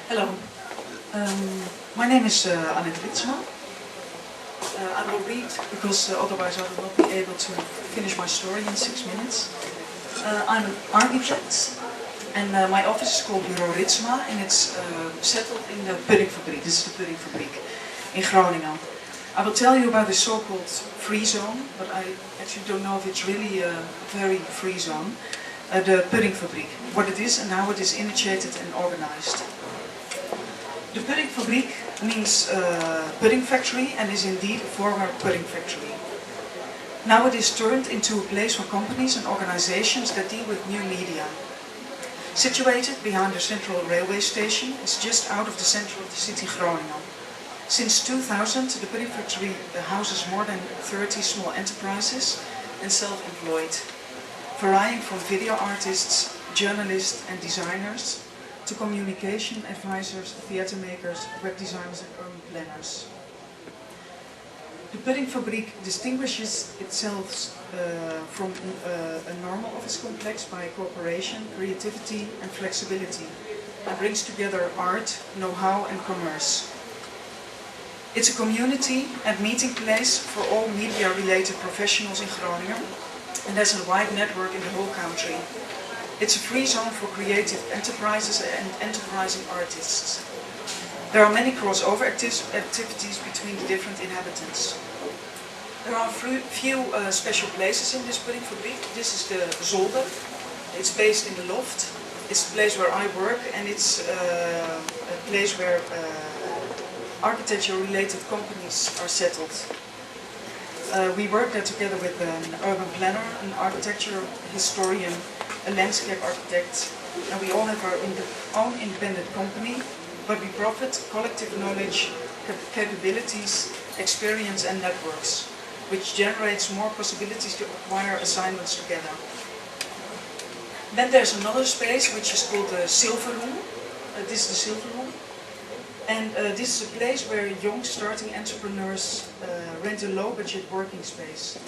Hello, my name is Annet Ritsema. I will read because otherwise I will not be able to finish my story in 6 minutes. I'm an architect and my office is called Bureau Ritsema and it's settled in the puddingfabriek. This is the puddingfabriek in Groningen. I will tell you about the so-called free zone, but I actually don't know if it's really a very free zone. The puddingfabriek, what it is and how it is initiated and organized. The puddingfabriek means pudding factory and is indeed a former pudding factory. Now it is turned into a place for companies and organizations that deal with new media. Situated behind the central railway station, it's just out of the center of the city Groningen. Since 2000, the pudding factory houses more than 30 small enterprises and self-employed, varying from video artists, journalists and designers, to communication advisors, theatre makers, web designers and urban planners. The puddingfabriek distinguishes itself from a normal office complex by cooperation, creativity and flexibility, and brings together art, know-how and commerce. It's a community and meeting place for all media-related professionals in Groningen and has a wide network in the whole country. It's a free zone for creative enterprises and enterprising artists. There are many crossover activities between the different inhabitants. There are few special places in this puddingfabriek. This is the zolder. It's based in the loft. It's the place where I work and it's a place where architecture-related companies are settled. We work there together with an urban planner, an architecture historian, a landscape architect, and we all have our own independent company, but we profit collective knowledge, capabilities, experience and networks, which generates more possibilities to acquire assignments together. Then there's another space which is called the Silver Room. This is the Silver Room. And this is a place where young starting entrepreneurs rent a low-budget working space.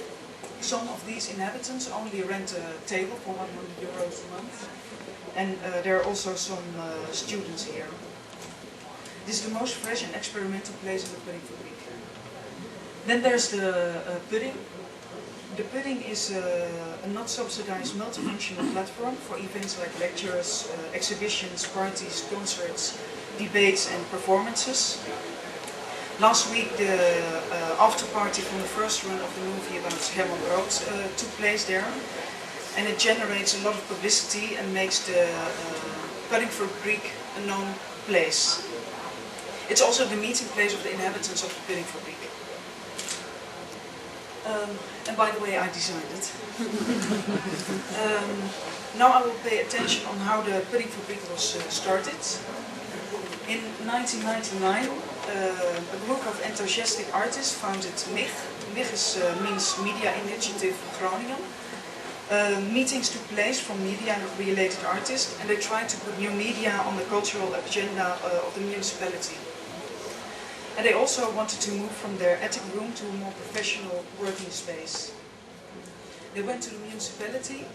Some of these inhabitants only rent a table for 100 euros a month. And there are also some students here. This is the most fresh and experimental place in the puddingfabriek. Then there's the pudding. The pudding is a not subsidized multifunctional platform for events like lectures, exhibitions, parties, concerts, debates and performances. Last week the after party from the first run of the movie about Herman Brood took place there, and it generates a lot of publicity and makes the puddingfabriek a known place. It's also the meeting place of the inhabitants of the puddingfabriek. And by the way, I designed it. Now I will pay attention on how the puddingfabriek was started. In 1999, a group of enthusiastic artists founded MIG. MIG means Media Initiative Groningen. Meetings took place from media-related artists and they tried to put new media on the cultural agenda of the municipality. And they also wanted to move from their attic room to a more professional working space. They went to the municipality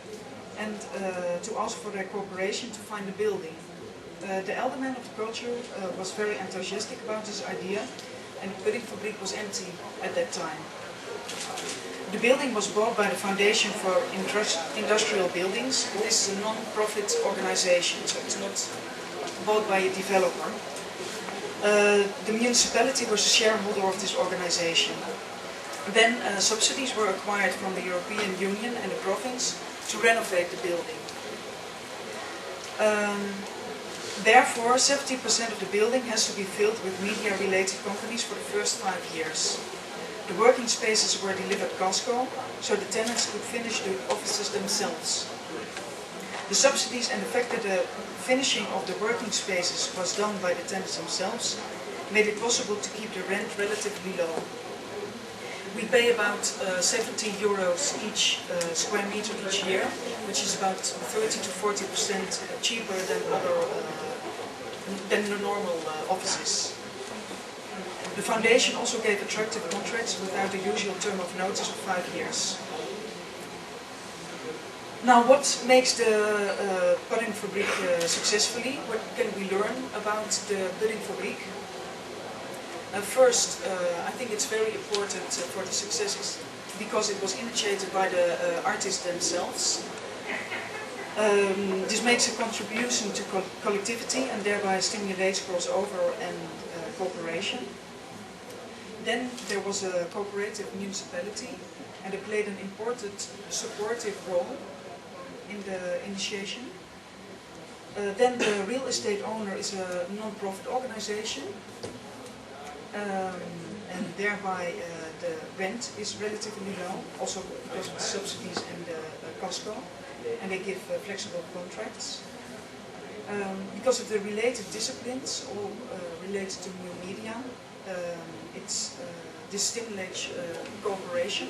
and to ask for their cooperation to find a building. The alderman of the culture was very enthusiastic about this idea and the puddingfabriek was empty at that time. The building was bought by the Foundation for Industrial Buildings. This is a non-profit organization, so it's not bought by a developer. The municipality was a shareholder of this organization. Then subsidies were acquired from the European Union and the province to renovate the building. Therefore, 70% of the building has to be filled with media-related companies for the first 5 years. The working spaces were delivered casco, so the tenants could finish the offices themselves. The subsidies and the fact that the finishing of the working spaces was done by the tenants themselves made it possible to keep the rent relatively low. We pay about 70 euros each square meter each year, which is about 30 to 40% cheaper than the normal offices. The foundation also gave attractive contracts without the usual term of notice of 5 years. Now, what makes the puddingfabriek successfully? What can we learn about the puddingfabriek? First, I think it's very important for the success because it was initiated by the artists themselves. This makes a contribution to collectivity and thereby stimulates crossover and cooperation. Then there was a cooperative municipality and it played an important supportive role in the initiation. Then the real estate owner is a non-profit organization and thereby the rent is relatively low, also because of the subsidies and the COSCO, and they give flexible contracts. Because of the related disciplines, all related to new media, this stimulates cooperation.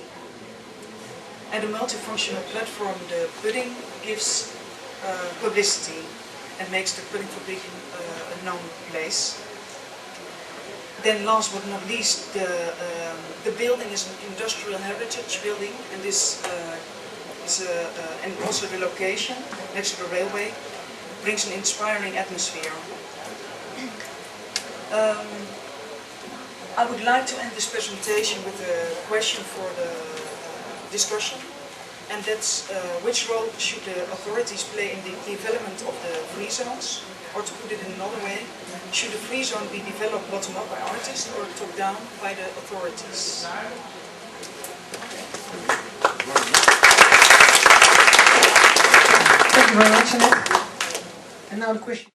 And the multifunctional platform, the pudding, gives publicity and makes the puddingfabriek a known place. Then last but not least, the building is an industrial heritage building, and this and also the location next to the railway brings an inspiring atmosphere. I would like to end this presentation with a question for the discussion, and that's which role should the authorities play in the development of the free zones? Or to put it in another way, should a free zone be developed bottom-up by artists or top-down by the authorities? Thank you very much, Annet. And now the question.